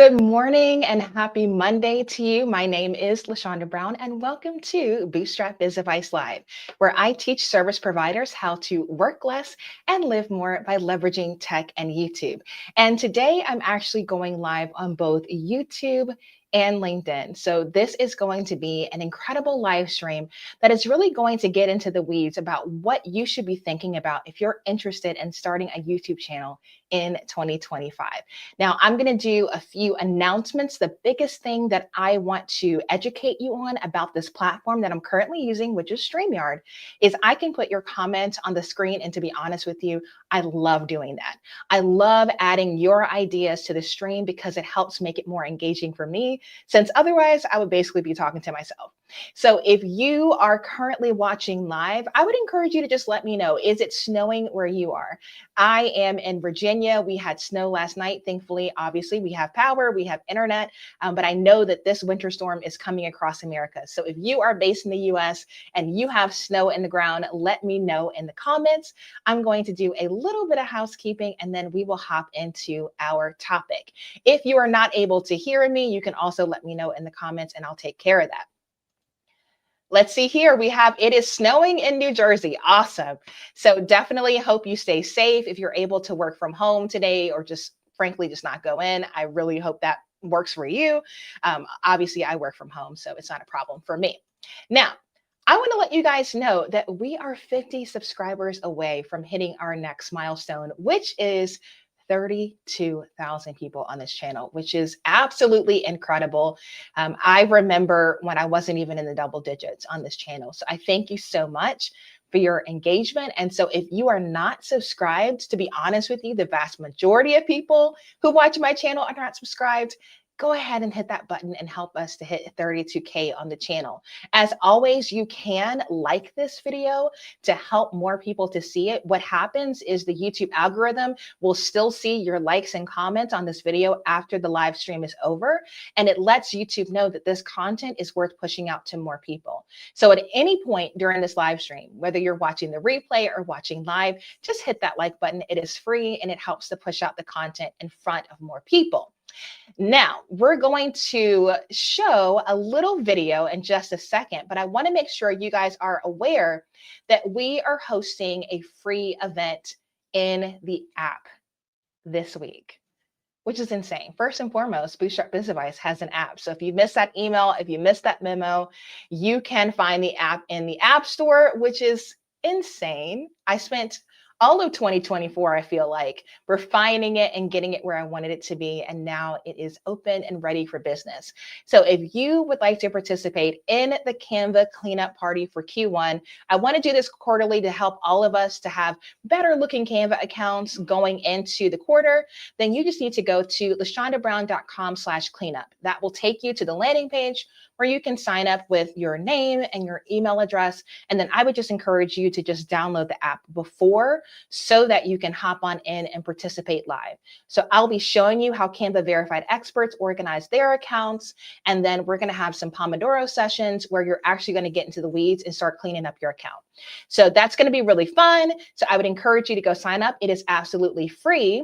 Good morning and happy Monday to you. My name is LaShonda Brown, and welcome to Bootstrap Biz Advice Live, where I teach service providers how to work less and live more by leveraging tech and YouTube. And today I'm actually going live on both YouTube and LinkedIn. So this is going to be an incredible live stream that is really going to get into the weeds about what you should be thinking about if you're interested in starting a YouTube channel in 2025. Now, I'm going to do a few announcements. The biggest thing that I want to educate you on about this platform that I'm currently using, which is StreamYard, is I can put your comments on the screen. And to be honest with you, I love doing that. I love adding your ideas to the stream because it helps make it more engaging for me, since otherwise I would basically be talking to myself. So if you are currently watching live, I would encourage you to just let me know, is it snowing where you are? I am in Virginia. We had snow last night. Thankfully, obviously, we have power, we have internet, but I know that this winter storm is coming across America. So if you are based in the US and you have snow in the ground, let me know in the comments. I'm going to do a little bit of housekeeping and then we will hop into our topic. If you are not able to hear me, you can also let me know in the comments and I'll take care of that. Let's see here. It is snowing in New Jersey. Awesome. So definitely hope you stay safe. If you're able to work from home today or just frankly, just not go in, I really hope that works for you. Obviously, I work from home, so it's not a problem for me. Now, I want to let you guys know that we are 50 subscribers away from hitting our next milestone, which is 32,000 people on this channel, which is absolutely incredible. I remember when I wasn't even in the double digits on this channel. So I thank you so much for your engagement. And so if you are not subscribed, to be honest with you, the vast majority of people who watch my channel are not subscribed. Go ahead and hit that button and help us to hit 32K on the channel. As always, you can like this video to help more people to see it. What happens is the YouTube algorithm will still see your likes and comments on this video after the live stream is over. And it lets YouTube know that this content is worth pushing out to more people. So at any point during this live stream, whether you're watching the replay or watching live, just hit that like button. It is free and it helps to push out the content in front of more people. Now, we're going to show a little video in just a second, but I want to make sure you guys are aware that we are hosting a free event in the app this week, which is insane. First and foremost, Bootstrap Biz Advice has an app. So if you missed that email, if you missed that memo, you can find the app in the App Store, which is insane. I spent all of 2024, I feel like, refining it and getting it where I wanted it to be. And now it is open and ready for business. So if you would like to participate in the Canva cleanup party for Q1, I want to do this quarterly to help all of us to have better looking Canva accounts going into the quarter. Then you just need to go to lashondabrown.com/cleanup. That will take you to the landing page where you can sign up with your name and your email address. And then I would just encourage you to just download the app before so that you can hop on in and participate live. So I'll be showing you how Canva verified experts organize their accounts. And then we're going to have some Pomodoro sessions where you're actually going to get into the weeds and start cleaning up your account. So that's going to be really fun. So I would encourage you to go sign up. It is absolutely free.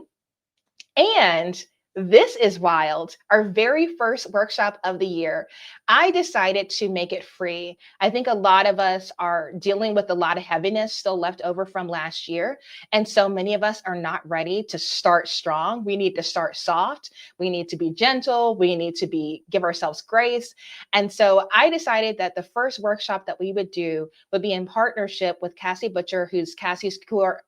And this is wild. Our very first workshop of the year, I decided to make it free. I think a lot of us are dealing with a lot of heaviness still left over from last year. And so many of us are not ready to start strong. We need to start soft. We need to be gentle. We need to give ourselves grace. And so I decided that the first workshop that we would do would be in partnership with Cassie Butcher, who's Cassie's Cure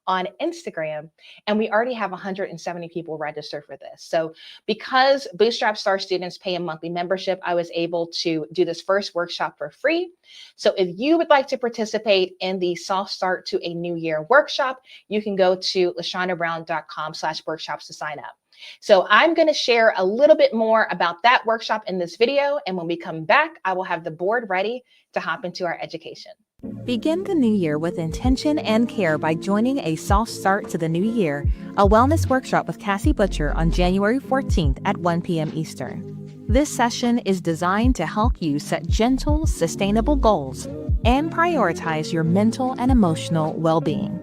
on Instagram. And we already have 170 people registered for this. So because Bootstrap Star students pay a monthly membership, I was able to do this first workshop for free. So if you would like to participate in the Soft Start to a New Year workshop, you can go to lashondabrown.com/workshops to sign up. So I'm going to share a little bit more about that workshop in this video. And when we come back, I will have the board ready to hop into our education. Begin the new year with intention and care by joining a Soft Start to the New Year, a wellness workshop with Cassie Butcher on January 14th at 1 p.m. Eastern. This session is designed to help you set gentle, sustainable goals and prioritize your mental and emotional well-being.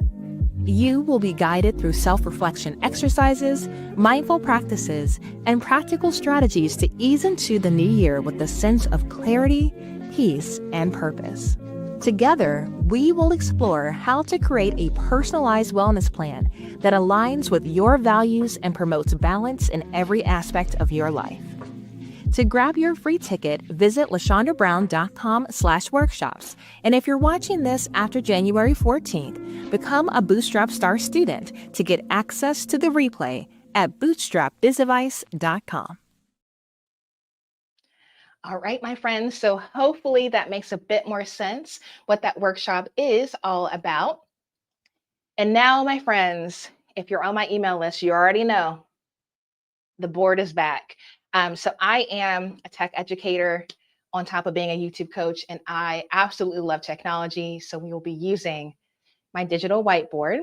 You will be guided through self-reflection exercises, mindful practices, and practical strategies to ease into the new year with a sense of clarity, peace, and purpose. Together, we will explore how to create a personalized wellness plan that aligns with your values and promotes balance in every aspect of your life. To grab your free ticket, visit lashondabrown.com/workshops. And if you're watching this after January 14th, become a Bootstrap Star student to get access to the replay at bootstrapbizadvice.com. All right, my friends. So hopefully that makes a bit more sense what that workshop is all about. And now, my friends, if you're on my email list, you already know the board is back. So I am a tech educator on top of being a YouTube coach, and I absolutely love technology. So we will be using my digital whiteboard.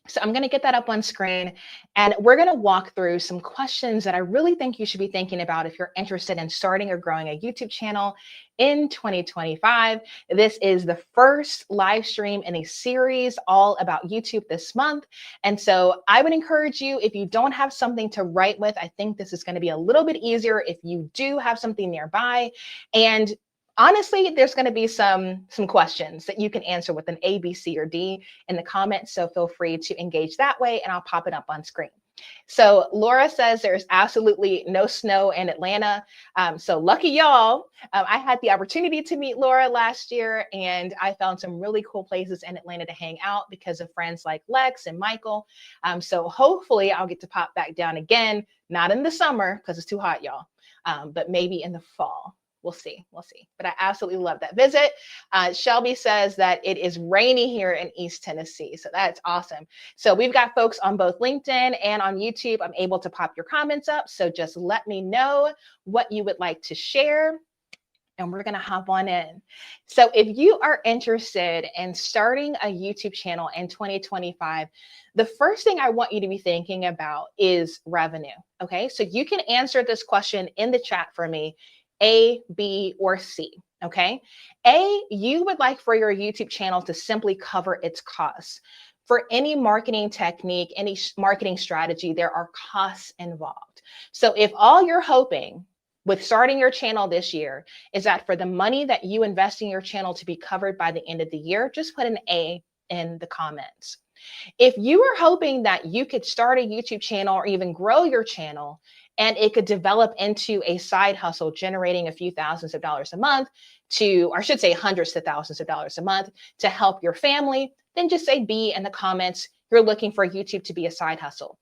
So I'm going to get that up on screen, and we're going to walk through some questions that I really think you should be thinking about if you're interested in starting or growing a YouTube channel in 2025. This is the first live stream in a series all about YouTube this month. And so I would encourage you, if you don't have something to write with, I think this is going to be a little bit easier if you do have something nearby. And honestly, there's going to be some questions that you can answer with an A, B, C, or D in the comments. So feel free to engage that way, and I'll pop it up on screen. So Laura says there's absolutely no snow in Atlanta. So lucky y'all. I had the opportunity to meet Laura last year, and I found some really cool places in Atlanta to hang out because of friends like Lex and Michael. So hopefully I'll get to pop back down again, not in the summer because it's too hot, y'all, but maybe in the fall. We'll see. But I absolutely love that visit. Shelby says that it is rainy here in East Tennessee. So that's awesome. So we've got folks on both LinkedIn and on YouTube. I'm able to pop your comments up. So just let me know what you would like to share, and we're going to hop on in. So if you are interested in starting a YouTube channel in 2025, the first thing I want you to be thinking about is revenue. Okay. So you can answer this question in the chat for me. A, B, or C, okay? A, you would like for your YouTube channel to simply cover its costs. For any marketing technique, any marketing strategy, there are costs involved. So if all you're hoping with starting your channel this year is that for the money that you invest in your channel to be covered by the end of the year, just put an A in the comments. If you are hoping that you could start a YouTube channel or even grow your channel and it could develop into a side hustle generating a few thousands of dollars a month to, or I should say hundreds of thousands of dollars a month to help your family, then just say B in the comments. You're looking for YouTube to be a side hustle.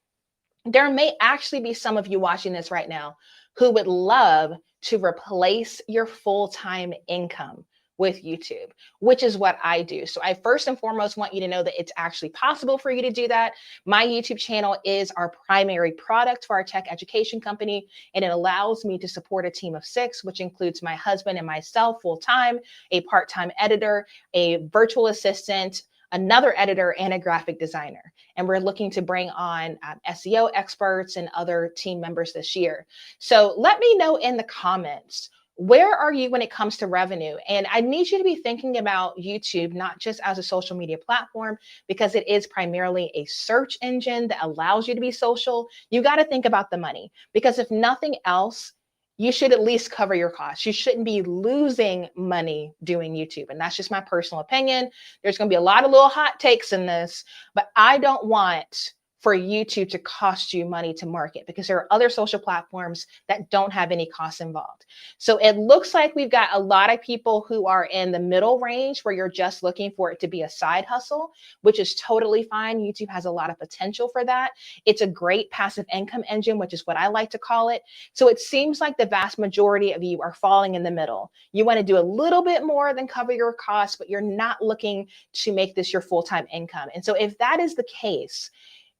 There may actually be some of you watching this right now who would love to replace your full-time income with YouTube, which is what I do. So I first and foremost want you to know that it's actually possible for you to do that. My YouTube channel is our primary product for our tech education company, and it allows me to support a team of 6, which includes my husband and myself full-time, a part-time editor, a virtual assistant, another editor, and a graphic designer. And we're looking to bring on SEO experts and other team members this year. So let me know in the comments, where are you when it comes to revenue? And I need you to be thinking about YouTube, not just as a social media platform, because it is primarily a search engine that allows you to be social. You got to think about the money, because if nothing else, you should at least cover your costs. You shouldn't be losing money doing YouTube. And that's just my personal opinion. There's going to be a lot of little hot takes in this, but I don't want for YouTube to cost you money to market, because there are other social platforms that don't have any costs involved. So it looks like we've got a lot of people who are in the middle range where you're just looking for it to be a side hustle, which is totally fine. YouTube has a lot of potential for that. It's a great passive income engine, which is what I like to call it. So it seems like the vast majority of you are falling in the middle. You want to do a little bit more than cover your costs, but you're not looking to make this your full-time income. And so if that is the case,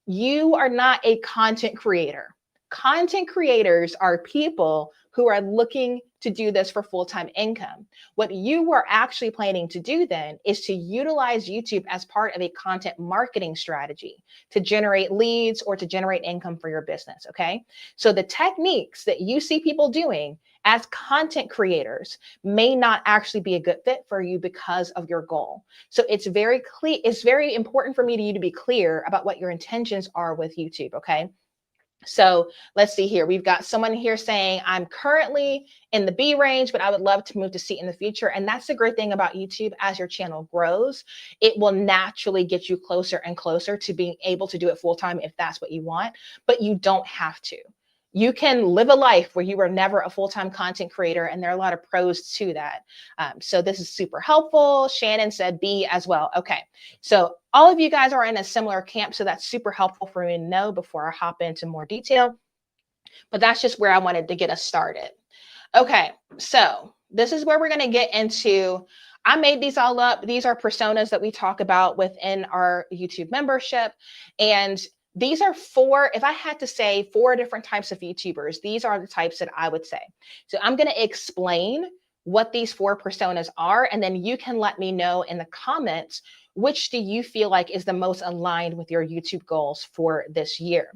you are not a content creator. Content creators are people who are looking to do this for full-time income. What you are actually planning to do then is to utilize YouTube as part of a content marketing strategy to generate leads or to generate income for your business, okay? So the techniques that you see people doing as content creators may not actually be a good fit for you because of your goal. So it's very clear, it's very important for you to be clear about what your intentions are with YouTube, okay? So let's see here. We've got someone here saying, I'm currently in the B range, but I would love to move to C in the future. And that's the great thing about YouTube. As your channel grows, it will naturally get you closer and closer to being able to do it full time if that's what you want, but you don't have to. You can live a life where you were never a full-time content creator, and there are a lot of pros to that. So this is super helpful. Shannon said B as well. Okay, so all of you guys are in a similar camp, so that's super helpful for me to know before I hop into more detail. But that's just where I wanted to get us started. Okay, so this is where we're going to get into. I made these all up. These are personas that we talk about within our YouTube membership. And these are four, if I had to say 4 different types of YouTubers, these are the types that I would say. So I'm going to explain what these 4 personas are, and then you can let me know in the comments, which do you feel like is the most aligned with your YouTube goals for this year?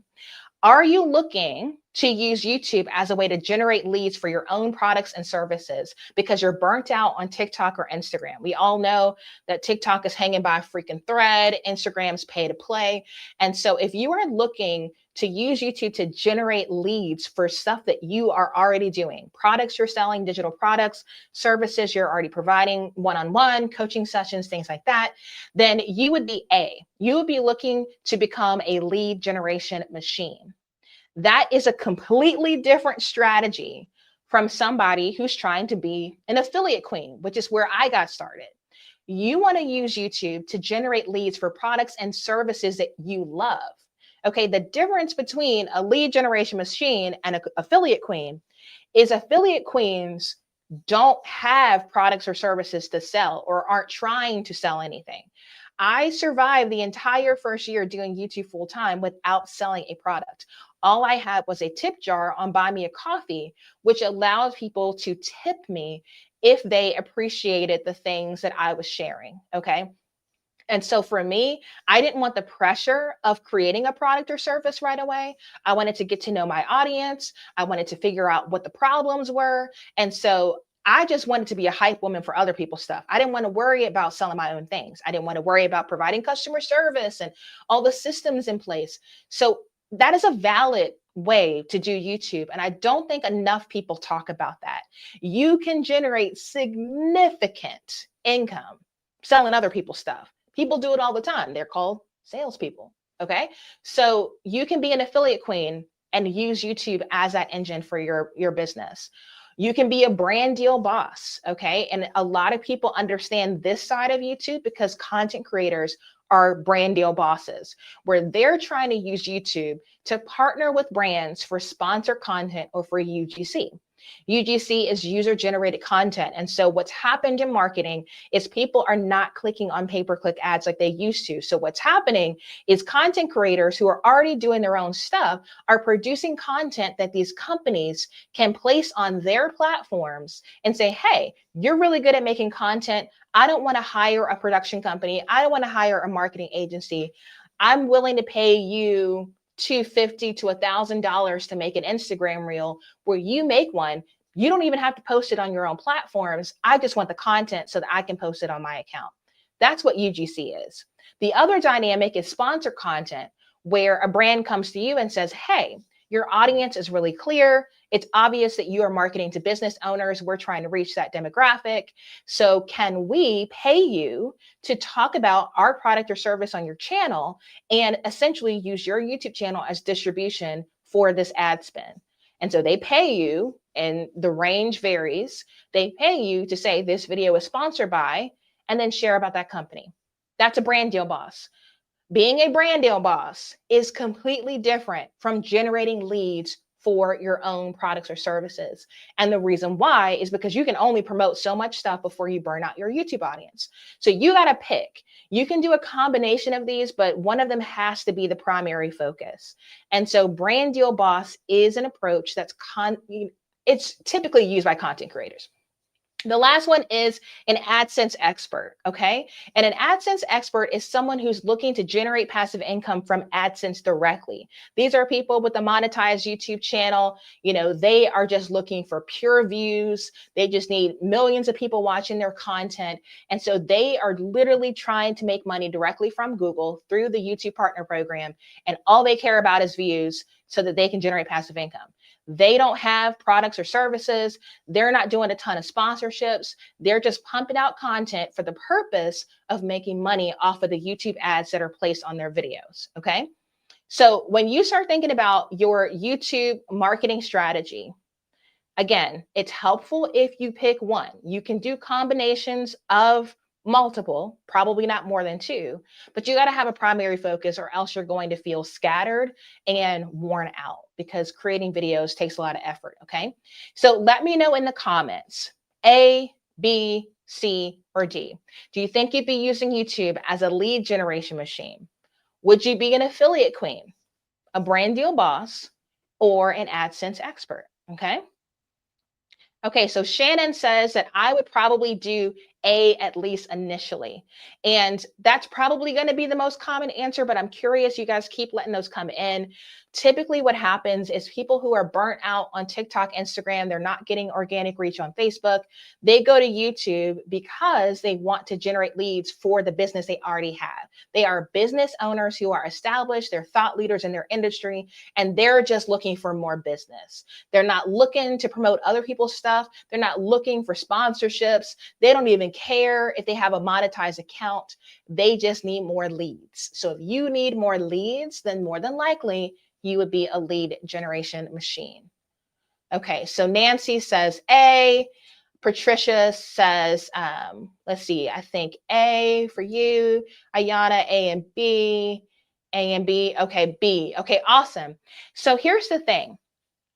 Are you looking to use YouTube as a way to generate leads for your own products and services because you're burnt out on TikTok or Instagram? We all know that TikTok is hanging by a freaking thread, Instagram's pay to play. And so if you are looking to use YouTube to generate leads for stuff that you are already doing, products you're selling, digital products, services you're already providing, one-on-one coaching sessions, things like that, then you would be you would be looking to become a lead generation machine. That is a completely different strategy from somebody who's trying to be an affiliate queen, which is where I got started. You want to use YouTube to generate leads for products and services that you love. Okay, the difference between a lead generation machine and an affiliate queen is affiliate queens don't have products or services to sell or aren't trying to sell anything. I survived the entire first year doing YouTube full time without selling a product. All I had was a tip jar on Buy Me a Coffee, which allowed people to tip me if they appreciated the things that I was sharing. Okay. And so for me, I didn't want the pressure of creating a product or service right away. I wanted to get to know my audience. I wanted to figure out what the problems were. And so I just wanted to be a hype woman for other people's stuff. I didn't want to worry about selling my own things. I didn't want to worry about providing customer service and all the systems in place. So that is a valid way to do YouTube. And I don't think enough people talk about that. You can generate significant income selling other people's stuff. People do it all the time. They're called salespeople. Okay. So you can be an affiliate queen and use YouTube as that engine for your business. You can be a brand deal boss. Okay. And a lot of people understand this side of YouTube because content creators are brand deal bosses, where they're trying to use YouTube to partner with brands for sponsored content or for UGC. UGC is user generated content. And so what's happened in marketing is people are not clicking on pay-per-click ads like they used to. So what's happening is content creators who are already doing their own stuff are producing content that these companies can place on their platforms and say, hey, you're really good at making content. I don't want to hire a production company. I don't want to hire a marketing agency. I'm willing to pay you $250 to $1,000 to make an Instagram reel where you make one. You don't even have to post it on your own platforms. I just want the content so that I can post it on my account. That's what UGC is. The other dynamic is sponsor content, where a brand comes to you and says, hey, your audience is really clear. It's obvious that you are marketing to business owners. We're trying to reach that demographic. So can we pay you to talk about our product or service on your channel and essentially use your YouTube channel as distribution for this ad spend? And so they pay you, and the range varies. They pay you to say this video is sponsored by, and then share about that company. That's a brand deal boss. Being a brand deal boss is completely different from generating leads for your own products or services. And the reason why is because you can only promote so much stuff before you burn out your YouTube audience. So you got to pick. You can do a combination of these, but one of them has to be the primary focus. And so brand deal boss is an approach that's it's typically used by content creators. The last one is an AdSense expert, okay? And an AdSense expert is someone who's looking to generate passive income from AdSense directly. These are people with a monetized YouTube channel. You know, they are just looking for pure views. They just need millions of people watching their content. And so they are literally trying to make money directly from Google through the YouTube Partner Program. And all they care about is views so that they can generate passive income. They don't have products or services. They're not doing a ton of sponsorships. They're just pumping out content for the purpose of making money off of the YouTube ads that are placed on their videos. Okay. So when you start thinking about your YouTube marketing strategy, again, it's helpful if you pick one. You can do combinations of multiple, probably not more than two, but you got to have a primary focus or else you're going to feel scattered and worn out because creating videos takes a lot of effort. Okay. So let me know in the comments, A, B, C, or D. Do you think you'd be using YouTube as a lead generation machine? Would you be an affiliate queen, a brand deal boss, or an AdSense expert? Okay. Okay, so Shannon says that I would probably do A at least initially. And that's probably going to be the most common answer, but I'm curious, you guys keep letting those come in. Typically what happens is people who are burnt out on TikTok, Instagram, they're not getting organic reach on Facebook. They go to YouTube because they want to generate leads for the business they already have. They are business owners who are established, they're thought leaders in their industry, and they're just looking for more business. They're not looking to promote other people's stuff. They're not looking for sponsorships. They don't even care if they have a monetized account. They just need more leads. So if you need more leads, then more than likely you would be a lead generation machine. Okay, so Nancy says A. Patricia says, let's see, I think A for you. Ayana, A and B. A and B. Okay, B. Okay, awesome. So here's the thing.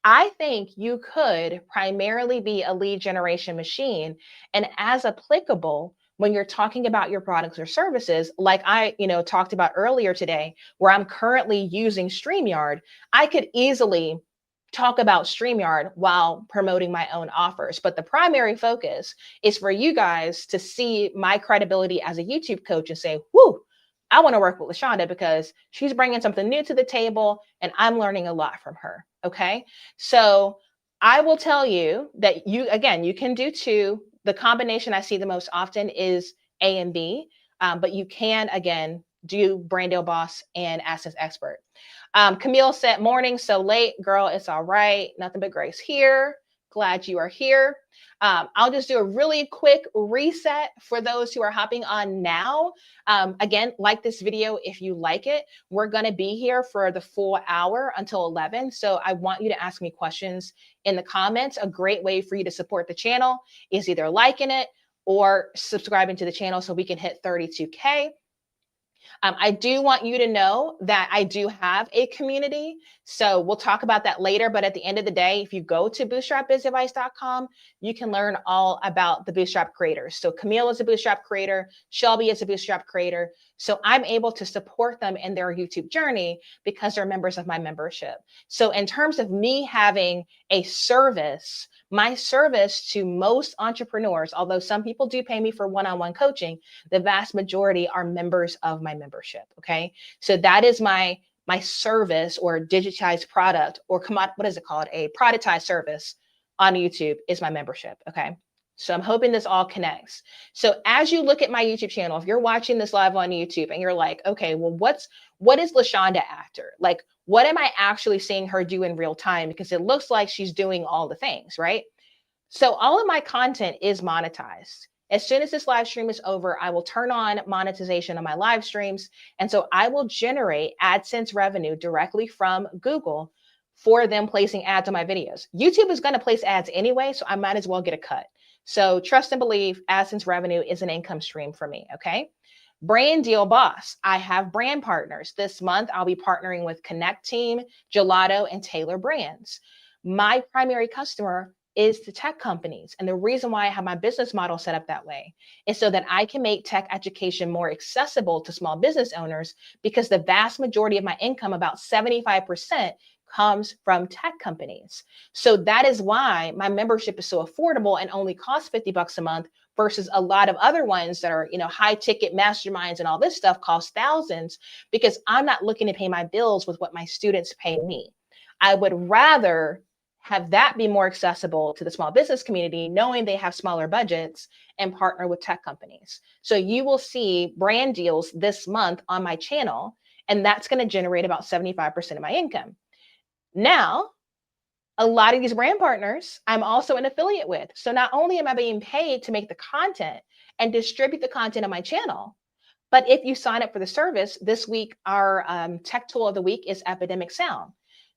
I think you could primarily be a lead generation machine, and as applicable when you're talking about your products or services, like I, talked about earlier today, where I'm currently using StreamYard, I could easily talk about StreamYard while promoting my own offers. But the primary focus is for you guys to see my credibility as a YouTube coach and say, whoo, I want to work with LaShonda because she's bringing something new to the table and I'm learning a lot from her. Okay. So I will tell you that you can do two. The combination I see the most often is A and B, but you can, again, do brand deal boss and AdSense expert. Camille said, morning, so late, girl, it's all right. Nothing but grace here. Glad you are here. I'll just do a really quick reset for those who are hopping on now. Again, like this video if you like it. We're going to be here for the full hour until 11. So I want you to ask me questions in the comments. A great way for you to support the channel is either liking it or subscribing to the channel so we can hit 32K. I do want you to know that I do have a community. So we'll talk about that later. But at the end of the day, if you go to bootstrapbizadvice.com, you can learn all about the Bootstrap creators. So Camille is a Bootstrap creator. Shelby is a Bootstrap creator. So I'm able to support them in their YouTube journey because they're members of my membership. So in terms of me having a service, my service to most entrepreneurs, although some people do pay me for one-on-one coaching, the vast majority are members of my membership. Okay. So that is my service or digitized product or what is it called? A productized service on YouTube is my membership. Okay. So I'm hoping this all connects. So as you look at my YouTube channel, if you're watching this live on YouTube and you're like, okay, well, what is LaShonda after? Like, what am I actually seeing her do in real time? Because it looks like she's doing all the things, right? So all of my content is monetized. As soon as this live stream is over, I will turn on monetization on my live streams. And so I will generate AdSense revenue directly from Google for them placing ads on my videos. YouTube is going to place ads anyway, so I might as well get a cut. So trust and believe, AdSense revenue is an income stream for me, okay? Brand deal boss. I have brand partners. This month, I'll be partnering with Connect Team, Gelato, and Taylor Brands. My primary customer is the tech companies. And the reason why I have my business model set up that way is so that I can make tech education more accessible to small business owners, because the vast majority of my income, about 75%, comes from tech companies. So that is why my membership is so affordable and only costs $50 a month versus a lot of other ones that are, high ticket masterminds and all this stuff costs thousands, because I'm not looking to pay my bills with what my students pay me. I would rather have that be more accessible to the small business community, knowing they have smaller budgets, and partner with tech companies. So you will see brand deals this month on my channel, and that's going to generate about 75% of my income. Now, a lot of these brand partners, I'm also an affiliate with. So not only am I being paid to make the content and distribute the content on my channel, but if you sign up for the service, this week, our tech tool of the week is Epidemic Sound.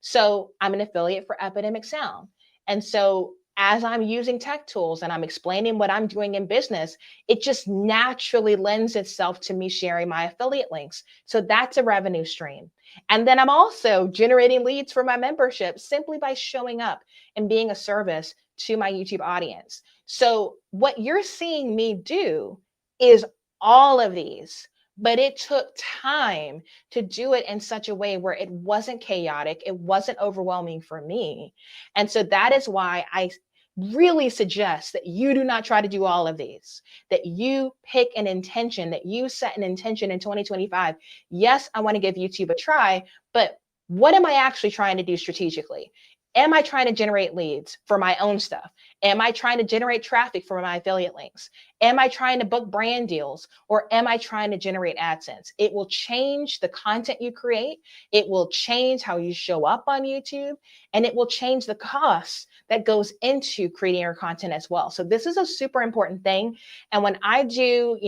So I'm an affiliate for Epidemic Sound. And so as I'm using tech tools and I'm explaining what I'm doing in business, it just naturally lends itself to me sharing my affiliate links. So that's a revenue stream. And then I'm also generating leads for my membership simply by showing up and being a service to my YouTube audience. So what you're seeing me do is all of these, but it took time to do it in such a way where it wasn't chaotic, it wasn't overwhelming for me. And so that is why I really suggest that you do not try to do all of these, that you pick an intention, that you set an intention in 2025. Yes, I want to give YouTube a try, but what am I actually trying to do strategically? Am I trying to generate leads for my own stuff? Am I trying to generate traffic for my affiliate links? Am I trying to book brand deals, or am I trying to generate AdSense? It will change the content you create. It will change how you show up on YouTube, and it will change the costs that goes into creating your content as well. So this is a super important thing. And when I do,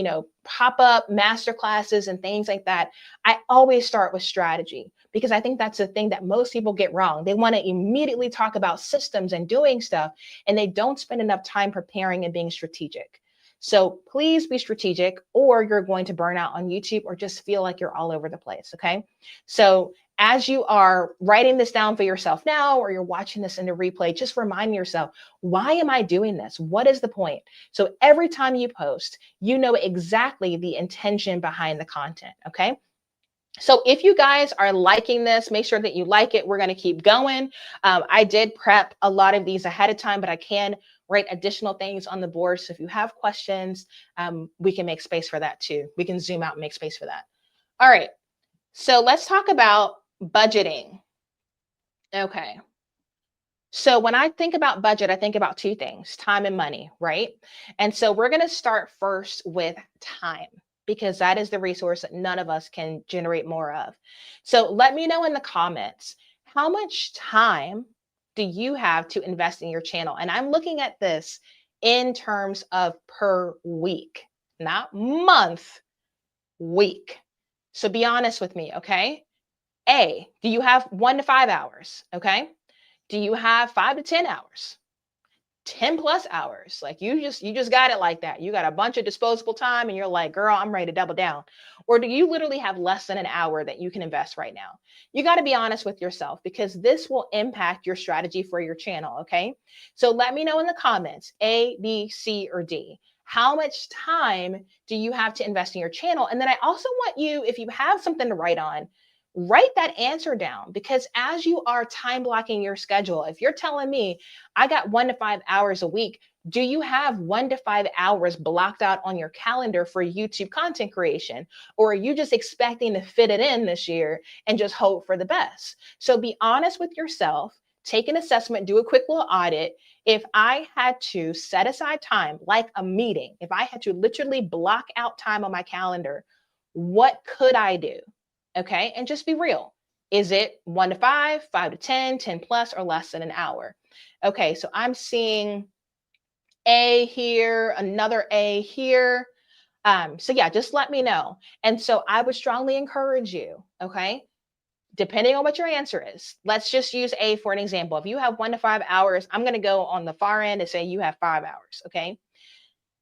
pop-up master classes and things like that, I always start with strategy, because I think that's the thing that most people get wrong. They want to immediately talk about systems and doing stuff, and they don't spend enough time preparing and being strategic. So please be strategic, or you're going to burn out on YouTube or just feel like you're all over the place, okay? So as you are writing this down for yourself now, or you're watching this in the replay, just remind yourself, why am I doing this? What is the point? So every time you post, you know exactly the intention behind the content, okay? So if you guys are liking this, make sure that you like it. We're going to keep going. I did prep a lot of these ahead of time, but I can write additional things on the board. So if you have questions, we can make space for that too. We can zoom out and make space for that. All right. So let's talk about budgeting. Okay. So when I think about budget, I think about two things, time and money, right? And so we're going to start first with time, because that is the resource that none of us can generate more of. So let me know in the comments, how much time do you have to invest in your channel? And I'm looking at this in terms of per week, not month, week. So be honest with me, okay? Do you have 1 to 5 hours? Okay. Do you have 5 to 10 hours? 10 plus hours? Like you just got it like that. You got a bunch of disposable time and you're like, girl, I'm ready to double down. Or do you literally have less than an hour that you can invest right now? You got to be honest with yourself, because this will impact your strategy for your channel. Okay. So let me know in the comments, A, B, C, or D. How much time do you have to invest in your channel? And then I also want you, if you have something to write on, write that answer down, because as you are time blocking your schedule, if you're telling me I got 1 to 5 hours a week, do you have 1 to 5 hours blocked out on your calendar for YouTube content creation? Or are you just expecting to fit it in this year and just hope for the best? So be honest with yourself, take an assessment, do a quick little audit. If I had to set aside time, like a meeting, if I had to literally block out time on my calendar, what could I do? Okay. And just be real. Is it 1 to 5, 5 to 10, 10 plus, or less than an hour? Okay. So I'm seeing A here, another A here. So yeah, just let me know. And so I would strongly encourage you, okay, depending on what your answer is, let's just use A for an example. If you have 1 to 5 hours, I'm going to go on the far end and say you have 5 hours. Okay.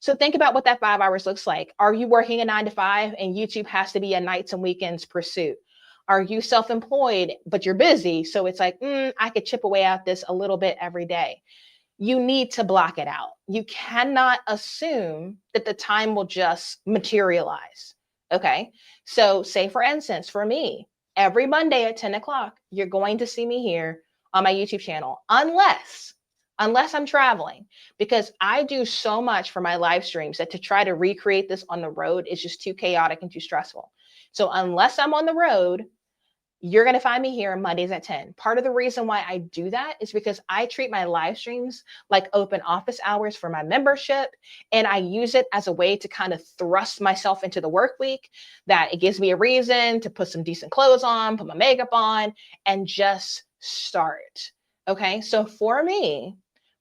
So think about what that 5 hours looks like. Are you working a 9 to 5 and YouTube has to be a nights and weekends pursuit? Are you self-employed, but you're busy? So it's like, I could chip away at this a little bit every day. You need to block it out. You cannot assume that the time will just materialize. Okay. So say for instance, for me, Every Monday at 10 o'clock, you're going to see me here on my YouTube channel, unless I'm traveling, because I do so much for my live streams that to try to recreate this on the road is just too chaotic and too stressful. So unless I'm on the road, you're going to find me here Mondays at 10. Part of the reason why I do that is because I treat my live streams like open office hours for my membership. And I use it as a way to kind of thrust myself into the work week, that it gives me a reason to put some decent clothes on, put my makeup on, and just start. Okay. So for me,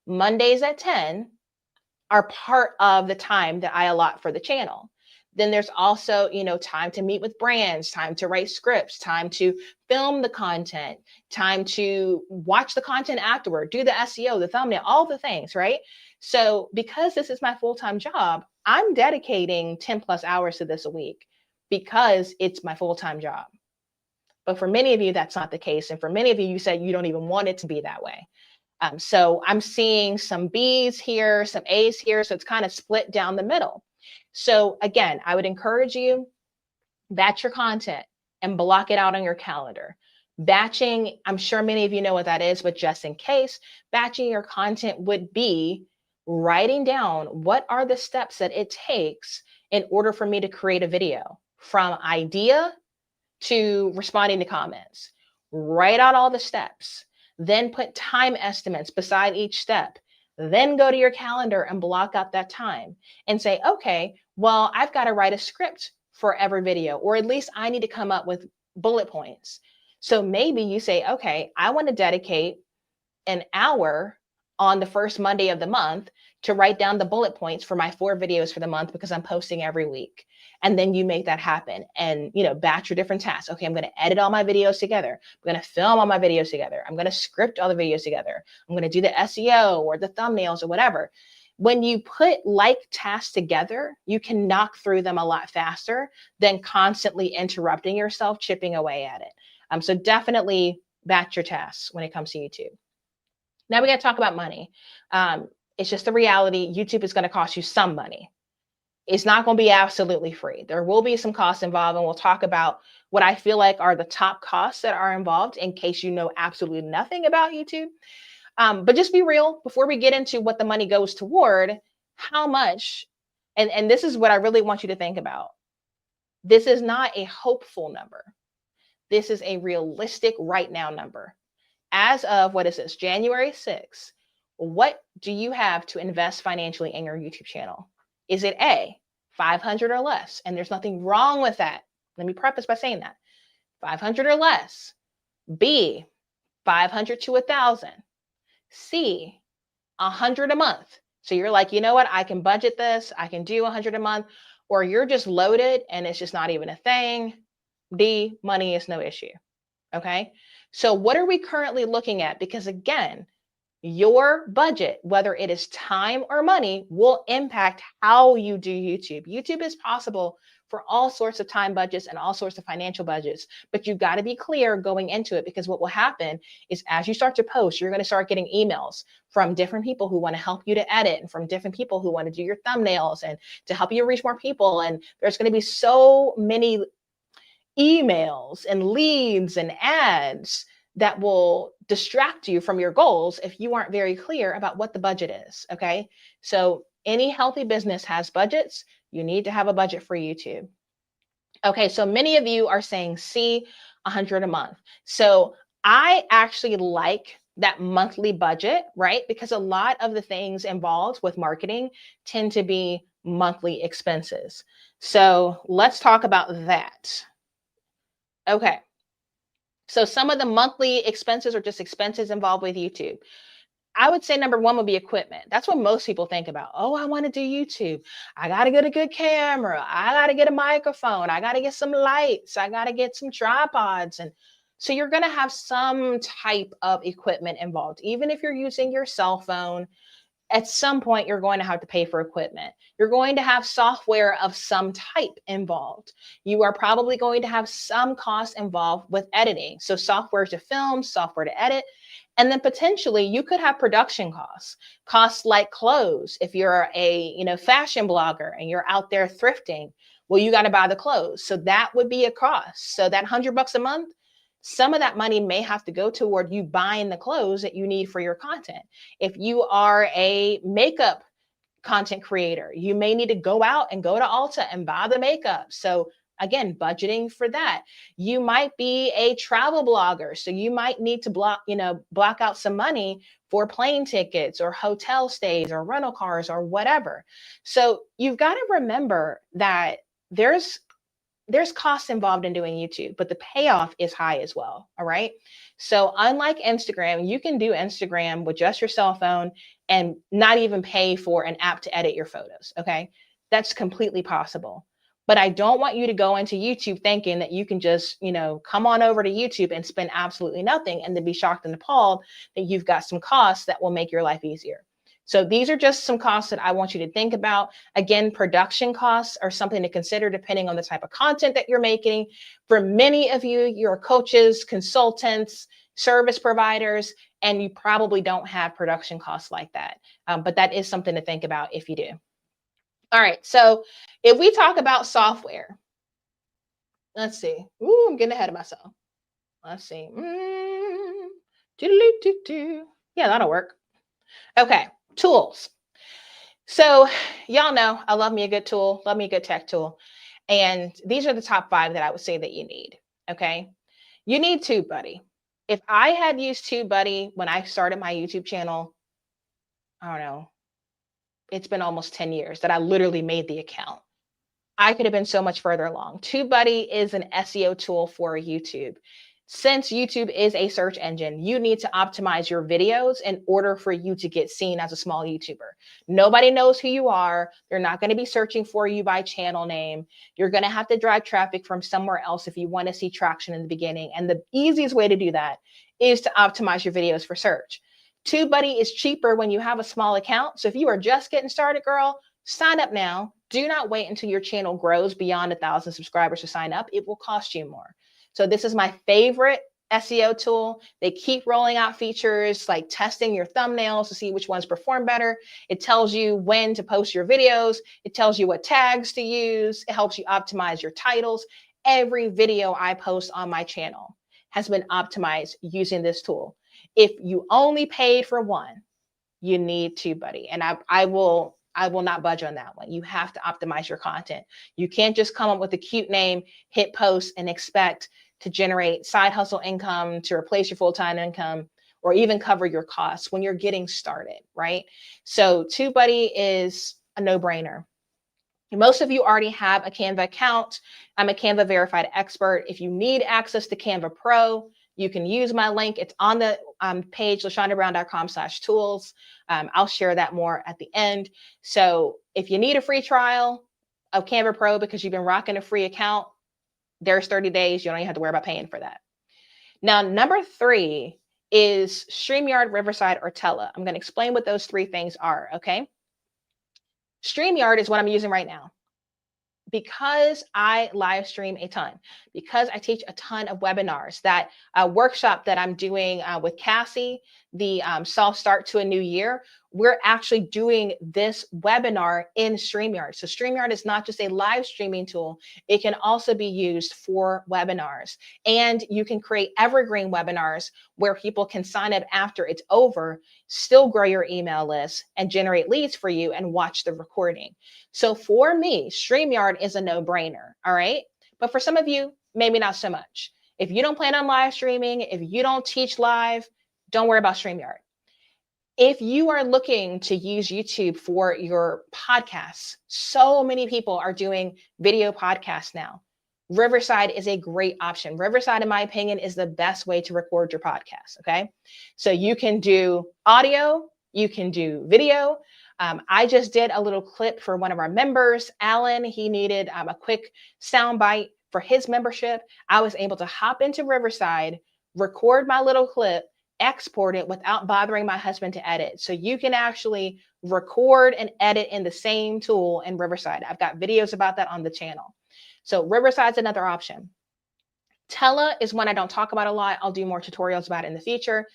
Mondays at 10 are part of the time that I allot for the channel. Then there's also, time to meet with brands, time to write scripts, time to film the content, time to watch the content afterward, do the SEO, the thumbnail, all the things, right? So because this is my full-time job, I'm dedicating 10 plus hours to this a week because it's my full-time job. But for many of you, that's not the case. And for many of you, you said you don't even want it to be that way. So I'm seeing some B's here, some A's here. So it's kind of split down the middle. So again, I would encourage you, batch your content and block it out on your calendar. Batching, I'm sure many of you know what that is, but just in case, batching your content would be writing down what are the steps that it takes in order for me to create a video, from idea to responding to comments. Write out all the steps, then put time estimates beside each step. Then go to your calendar and block out that time and say, okay, well, I've got to write a script for every video, or at least I need to come up with bullet points. So maybe you say, okay, I want to dedicate an hour on the first Monday of the month to write down the bullet points for my 4 videos for the month because I'm posting every week. And then you make that happen and, batch your different tasks. Okay, I'm going to edit all my videos together. I'm going to film all my videos together. I'm going to script all the videos together. I'm going to do the SEO or the thumbnails or whatever. When you put like tasks together, you can knock through them a lot faster than constantly interrupting yourself, chipping away at it. So definitely batch your tasks when it comes to YouTube. Now we got to talk about money. It's just the reality. YouTube is going to cost you some money. It's not going to be absolutely free. There will be some costs involved, and we'll talk about what I feel like are the top costs that are involved in case you know absolutely nothing about YouTube. But just be real before we get into what the money goes toward, how much, and this is what I really want you to think about. This is not a hopeful number. This is a realistic right now number. As of, what is this, January 6th, what do you have to invest financially in your YouTube channel? Is it A, 500 or less? And there's nothing wrong with that. Let me preface by saying that. 500 or less. B, 500 to 1,000. C, 100 a month. So you're like, you know what? I can budget this. I can do 100 a month. Or you're just loaded and it's just not even a thing. D, money is no issue. Okay. So what are we currently looking at? Because again, your budget, whether it is time or money, will impact how you do YouTube. YouTube is possible for all sorts of time budgets and all sorts of financial budgets, but you've got to be clear going into it, because what will happen is as you start to post, you're going to start getting emails from different people who want to help you to edit, and from different people who want to do your thumbnails and to help you reach more people. And there's going to be so many emails and leads and ads that will distract you from your goals if you aren't very clear about what the budget is. Okay. So any healthy business has budgets. You need to have a budget for YouTube. Okay. So many of you are saying C, 100 a month. So I actually like that monthly budget, right? Because a lot of the things involved with marketing tend to be monthly expenses. So let's talk about that. Okay. So some of the monthly expenses are just expenses involved with YouTube. I would say number one would be equipment. That's what most people think about. Oh, I want to do YouTube. I got to get a good camera. I got to get a microphone. I got to get some lights. I got to get some tripods. And so you're going to have some type of equipment involved. Even if you're using your cell phone, at some point, you're going to have to pay for equipment. You're going to have software of some type involved. You are probably going to have some costs involved with editing. So software to film, software to edit, and then potentially you could have production costs like clothes. If you're a fashion blogger and you're out there thrifting, well, you got to buy the clothes. So that would be a cost. So that $100 a month, Some of that money may have to go toward you buying the clothes that you need for your content. If you are a makeup content creator, you may need to go out and go to Ulta and buy the makeup. So again, budgeting for that. You might be a travel blogger, so you might need to block out some money for plane tickets or hotel stays or rental cars or whatever. So you've got to remember that there's costs involved in doing YouTube, but the payoff is high as well. All right. So unlike Instagram, you can do Instagram with just your cell phone and not even pay for an app to edit your photos. Okay. That's completely possible. But I don't want you to go into YouTube thinking that you can just, come on over to YouTube and spend absolutely nothing and then be shocked and appalled that you've got some costs that will make your life easier. So these are just some costs that I want you to think about. Again, production costs are something to consider depending on the type of content that you're making. For many of you, you're coaches, consultants, service providers, and you probably don't have production costs like that. But that is something to think about if you do. All right, so if we talk about software, let's see. Ooh, I'm getting ahead of myself. Let's see. Yeah, that'll work. Okay, tools. So y'all know I love me a good tool, love me a good tech tool. And these are the top 5 that I would say that you need. Okay. You need TubeBuddy. If I had used TubeBuddy when I started my YouTube channel, I don't know, it's been almost 10 years that I literally made the account. I could have been so much further along. TubeBuddy is an SEO tool for YouTube. Since YouTube is a search engine, you need to optimize your videos in order for you to get seen as a small YouTuber. Nobody knows who you are. They're not going to be searching for you by channel name. You're going to have to drive traffic from somewhere else if you want to see traction in the beginning. And the easiest way to do that is to optimize your videos for search. TubeBuddy is cheaper when you have a small account. So if you are just getting started, girl, sign up now. Do not wait until your channel grows beyond 1,000 subscribers to sign up. It will cost you more. So this is my favorite SEO tool. They keep rolling out features like testing your thumbnails to see which ones perform better. It tells you when to post your videos. It tells you what tags to use. It helps you optimize your titles. Every video I post on my channel has been optimized using this tool. If you only paid for one, you need TubeBuddy. And I will not budge on that one. You have to optimize your content. You can't just come up with a cute name, hit post, and expect to generate side hustle income to replace your full-time income or even cover your costs when you're getting started, right? So TubeBuddy is a no-brainer. Most of you already have a Canva account. I'm a Canva verified expert. If you need access to Canva Pro, you can use my link. It's on the page, lashondabrown.com/tools. I'll share that more at the end. So if you need a free trial of Canva Pro because you've been rocking a free account, there's 30 days. You don't even have to worry about paying for that. Now, number 3 is StreamYard, Riverside, or Tella. I'm going to explain what those 3 things are, okay? StreamYard is what I'm using right now. Because I live stream a ton, because I teach a ton of webinars, that workshop that I'm doing with Cassie, the soft start to a new year, we're actually doing this webinar in StreamYard. So StreamYard is not just a live streaming tool. It can also be used for webinars. And you can create evergreen webinars where people can sign up after it's over, still grow your email list and generate leads for you and watch the recording. So for me, StreamYard is a no-brainer, all right? But for some of you, maybe not so much. If you don't plan on live streaming, if you don't teach live, don't worry about StreamYard. If you are looking to use YouTube for your podcasts, so many people are doing video podcasts now. Riverside is a great option. Riverside, in my opinion, is the best way to record your podcast, okay? So you can do audio, you can do video. I just did a little clip for one of our members, Alan. He needed a quick sound bite for his membership. I was able to hop into Riverside, record my little clip, export it without bothering my husband to edit. So you can actually record and edit in the same tool in Riverside. I've got videos about that on the channel. So Riverside's another option. Tella is one I don't talk about a lot. I'll do more tutorials about it in the future.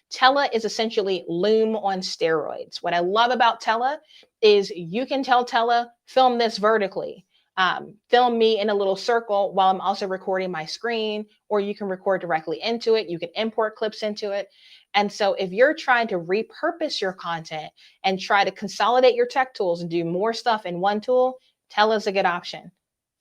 Tella is essentially Loom on steroids. What I love about Tella is you can tell Tella, film this vertically. film me in a little circle while I'm also recording my screen, or you can record directly into it. You can import clips into it. And so if you're trying to repurpose your content and try to consolidate your tech tools and do more stuff in one tool, Tella is a good option.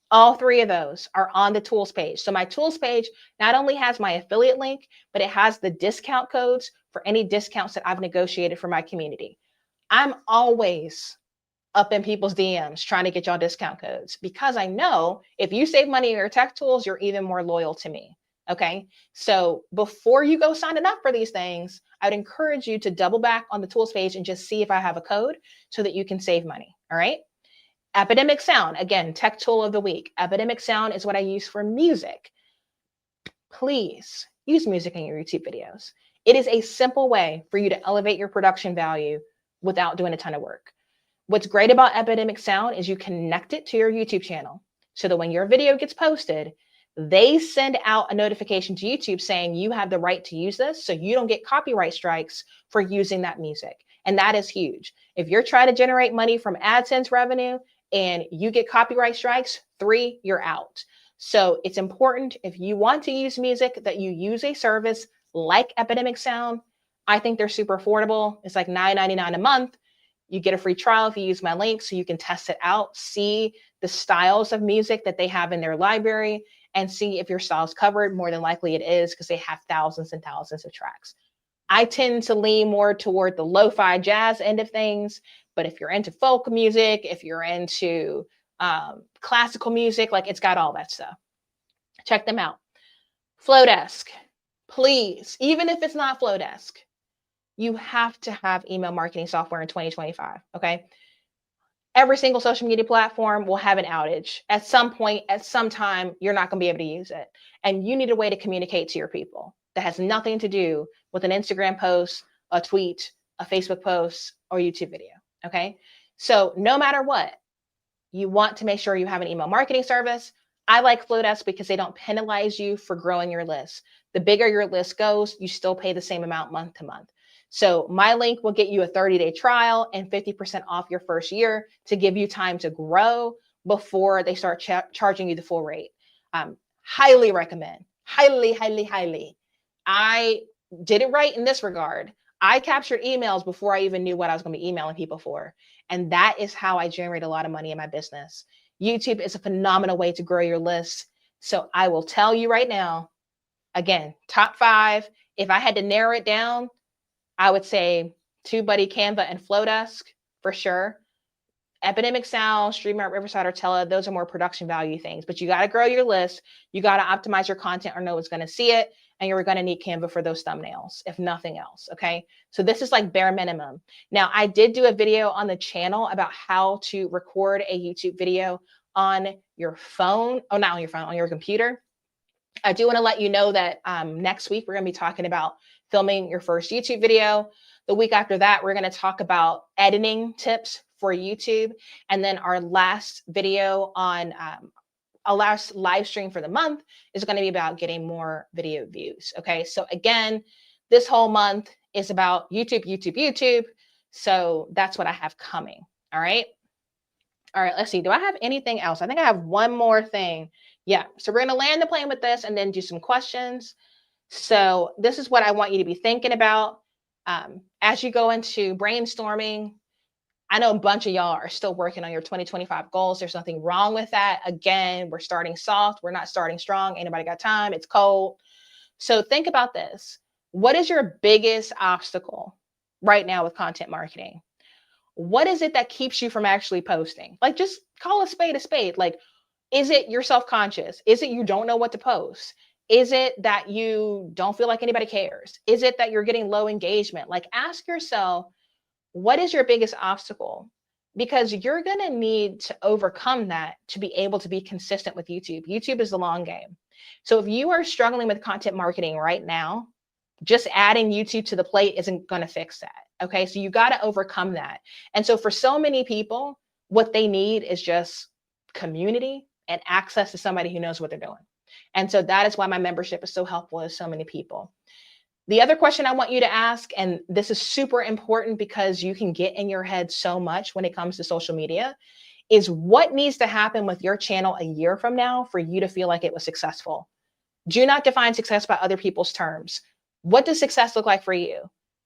All three of those are on the tools page. So my tools page not only has my affiliate link, but it has the discount codes for any discounts that I've negotiated for my community. I'm always up in people's DMs trying to get y'all discount codes because I know if you save money in your tech tools, you're even more loyal to me. Okay. So before you go signing up for these things, I would encourage you to double back on the tools page and just see if I have a code so that you can save money. All right. Epidemic Sound, again, tech tool of the week. Epidemic Sound is what I use for music. Please use music in your YouTube videos. It is a simple way for you to elevate your production value without doing a ton of work. What's great about Epidemic Sound is you connect it to your YouTube channel so that when your video gets posted, they send out a notification to YouTube saying you have the right to use this so you don't get copyright strikes for using that music. And that is huge. If you're trying to generate money from AdSense revenue and you get copyright strikes, 3, you're out. So it's important if you want to use music that you use a service like Epidemic Sound. I think they're super affordable. It's like $9.99 a month. You get a free trial if you use my link so you can test it out, see the styles of music that they have in their library, and see if your style is covered. More than likely it is because they have thousands and thousands of tracks. I tend to lean more toward the lo-fi jazz end of things, but if you're into folk music, if you're into classical music, like it's got all that stuff. Check them out. Flowdesk, please, even if it's not Flowdesk, you have to have email marketing software in 2025, okay? Every single social media platform will have an outage. At some point, at some time, you're not gonna be able to use it. And you need a way to communicate to your people that has nothing to do with an Instagram post, a tweet, a Facebook post, or YouTube video, okay? So no matter what, you want to make sure you have an email marketing service. I like Flowdesk because they don't penalize you for growing your list. The bigger your list goes, you still pay the same amount month to month. So my link will get you a 30-day trial and 50% off your first year to give you time to grow before they start charging you the full rate. Highly recommend, highly, highly, highly. I did it right in this regard. I captured emails before I even knew what I was going to be emailing people for. And that is how I generate a lot of money in my business. YouTube is a phenomenal way to grow your list. So I will tell you right now, again, top 5. If I had to narrow it down, I would say TubeBuddy, Canva, and Flowdesk for sure. Epidemic Sound, StreamYard, Riverside, or Tella, those are more production value things. But you got to grow your list. You got to optimize your content or no one's going to see it. And you're going to need Canva for those thumbnails, if nothing else. Okay. So this is like bare minimum. Now, I did do a video on the channel about how to record a YouTube video on your phone. Oh, not on your phone, on your computer. I do want to let you know that next week, we're going to be talking about filming your first YouTube video. The week after that, we're going to talk about editing tips for YouTube. And then our last video on our last live stream for the month is going to be about getting more video views. Okay. So again, this whole month is about YouTube, YouTube, YouTube. So that's what I have coming. All right. All right. Let's see. Do I have anything else? I think I have one more thing. Yeah. So we're going to land the plane with this and then do some questions. So this is what I want you to be thinking about as you go into brainstorming. I know a bunch of y'all are still working on your 2025 goals. There's nothing wrong with that. Again, we're starting soft. We're not starting strong. Ain't nobody got time. It's cold. So think about this. What is your biggest obstacle right now with content marketing? What is it that keeps you from actually posting? Like, just call a spade a spade. Like, is it you're self-conscious? Is it you don't know what to post? Is it that you don't feel like anybody cares? Is it that you're getting low engagement? Like, ask yourself, what is your biggest obstacle? Because you're going to need to overcome that to be able to be consistent with YouTube. YouTube is the long game. So if you are struggling with content marketing right now, just adding YouTube to the plate isn't going to fix that. Okay. So you got to overcome that. And so for so many people, what they need is just community and access to somebody who knows what they're doing. And so that is why my membership is so helpful to so many people. The other question I want you to ask, and this is super important because you can get in your head so much when it comes to social media, is what needs to happen with your channel a year from now for you to feel like it was successful. Do not define success by other people's terms. What does success look like for you?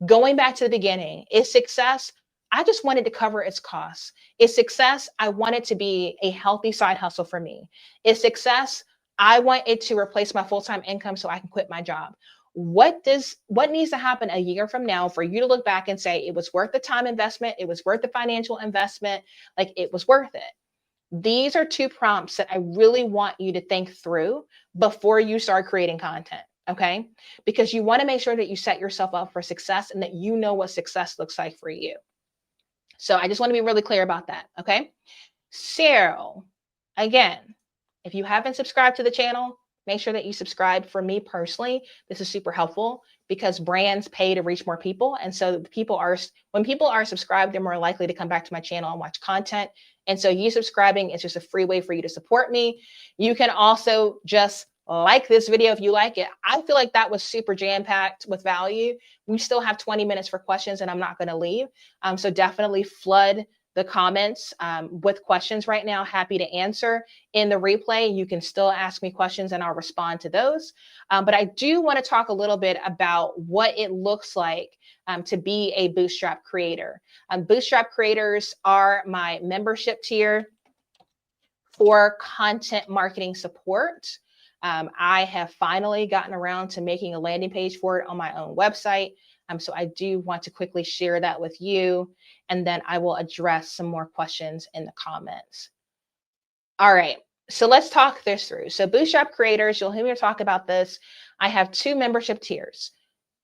Going back to the beginning, is success, I just wanted to cover its costs. Is success, I want it to be a healthy side hustle for me. Is success, I want it to replace my full-time income so I can quit my job. What needs to happen a year from now for you to look back and say it was worth the time investment, it was worth the financial investment, like it was worth it? These are two prompts that I really want you to think through before you start creating content, okay? Because you want to make sure that you set yourself up for success and that you know what success looks like for you. So I just want to be really clear about that, okay? So again, if you haven't subscribed to the channel, make sure that you subscribe. For me personally, this is super helpful because brands pay to reach more people. And so when people are subscribed, they're more likely to come back to my channel and watch content. And so you subscribing is just a free way for you to support me. You can also just like this video if you like it. I feel like that was super jam-packed with value. We still have 20 minutes for questions and I'm not going to leave. So definitely flood the comments with questions right now. Happy to answer. In the replay, you can still ask me questions and I'll respond to those. But I do want to talk a little bit about what it looks like to be a Bootstrap creator. Bootstrap creators are my membership tier for content marketing support. I have finally gotten around to making a landing page for it on my own website. So I do want to quickly share that with you, and then I will address some more questions in the comments. All right, so let's talk this through. So Bootstrap creators, you'll hear me talk about this. I have two membership tiers.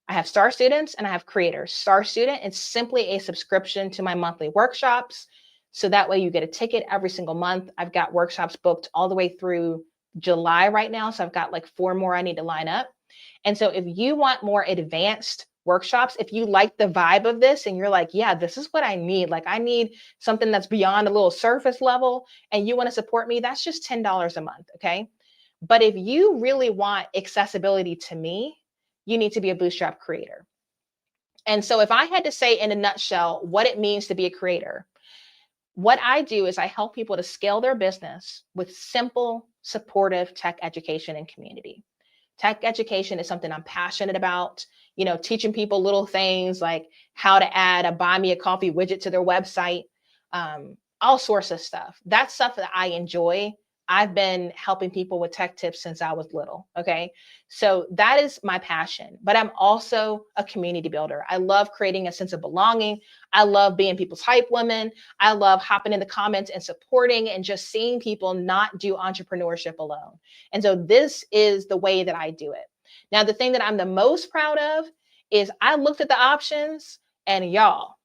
I have Star Students and I have Creators. Star Student is simply a subscription to my monthly workshops. So that way you get a ticket every single month. I've got workshops booked all the way through July right now. So I've got like 4 more I need to line up. And so if you want more advanced workshops, if you like the vibe of this and you're like, yeah, this is what I need. Like I need something that's beyond a little surface level and you want to support me, that's just $10 a month, okay? But if you really want accessibility to me, you need to be a Bootstrap creator. And so if I had to say in a nutshell what it means to be a creator, what I do is I help people to scale their business with simple, supportive tech education and community. Tech education is something I'm passionate about, you know, teaching people little things like how to add a buy me a coffee widget to their website, all sorts of stuff. That's stuff that I enjoy. I've been helping people with tech tips since I was little. Okay. So that is my passion, but I'm also a community builder. I love creating a sense of belonging. I love being people's hype women. I love hopping in the comments and supporting and just seeing people not do entrepreneurship alone. And so this is the way that I do it. Now, the thing that I'm the most proud of is I looked at the options and y'all,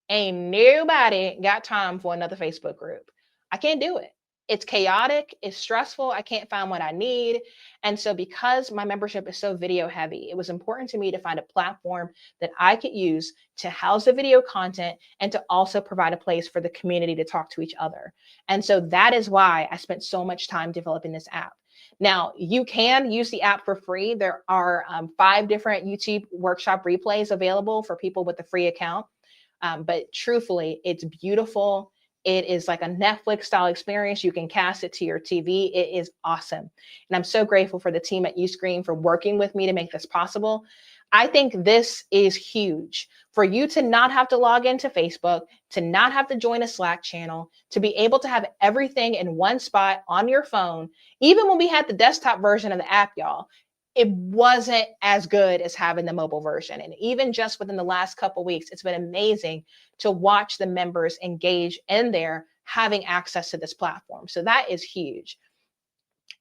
ain't nobody got time for another Facebook group. I can't do it. It's chaotic, it's stressful, I can't find what I need. And so because my membership is so video heavy, it was important to me to find a platform that I could use to house the video content and to also provide a place for the community to talk to each other. And so that is why I spent so much time developing this app. Now, you can use the app for free. There are 5 different YouTube workshop replays available for people with a free account. But truthfully, it's beautiful. It is like a Netflix style experience. You can cast it to your TV. It is awesome. And I'm so grateful for the team at Uscreen for working with me to make this possible. I think this is huge for you to not have to log into Facebook, to not have to join a Slack channel, to be able to have everything in one spot on your phone. Even when we had the desktop version of the app, y'all, it wasn't as good as having the mobile version. And even just within the last couple of weeks, it's been amazing to watch the members engage in there having access to this platform. So that is huge.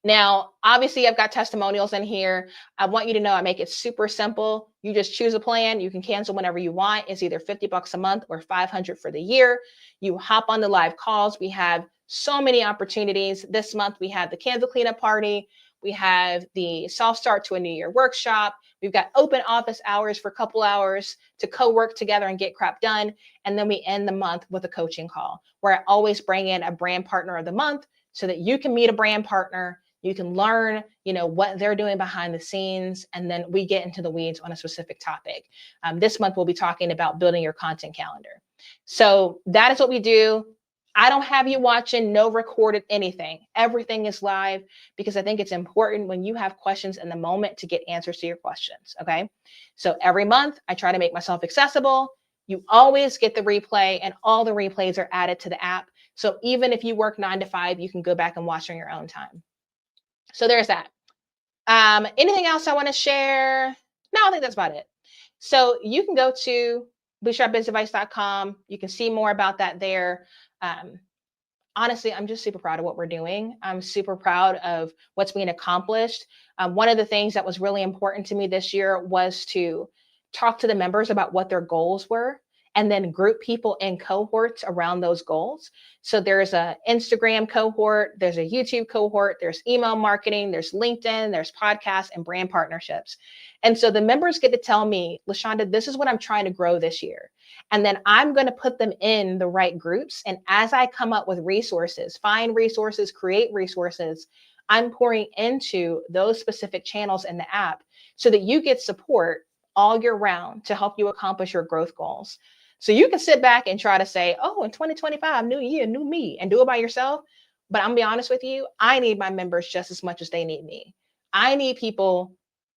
Now, obviously, I've got testimonials in here. I want you to know I make it super simple. You just choose a plan. You can cancel whenever you want. It's either $50 a month or $500 for the year. You hop on the live calls. We have so many opportunities. This month, we have the candle cleanup party. We have the soft start to a new year workshop. We've got open office hours for a couple hours to co-work together and get crap done. And then we end the month with a coaching call where I always bring in a brand partner of the month so that you can meet a brand partner. You can learn, you know, what they're doing behind the scenes. And then we get into the weeds on a specific topic. This month, we'll be talking about building your content calendar. So that is what we do. I don't have you watching no recorded anything. Everything is live because I think it's important when you have questions in the moment to get answers to your questions. Okay. So every month I try to make myself accessible. You always get the replay, and all the replays are added to the app. So even if you work 9 to 5, you can go back and watch on your own time. So there's that. Anything else I want to share? No, I think that's about it. So you can go to bootstrapbizadvice.com. You can see more about that there. Honestly, I'm just super proud of what we're doing. I'm super proud of what's being accomplished. One of the things that was really important to me this year was to talk to the members about what their goals were and then group people in cohorts around those goals. So there's a Instagram cohort, there's a YouTube cohort, there's email marketing, there's LinkedIn, there's podcasts and brand partnerships. And so the members get to tell me, LaShonda, this is what I'm trying to grow this year. And then I'm going to put them in the right groups. And as I come up with resources, find resources, create resources, I'm pouring into those specific channels in the app so that you get support all year round to help you accomplish your growth goals. So you can sit back and try to say, oh, in 2025, new year, new me, and do it by yourself. But I'm gonna be honest with you, I need my members just as much as they need me. I need people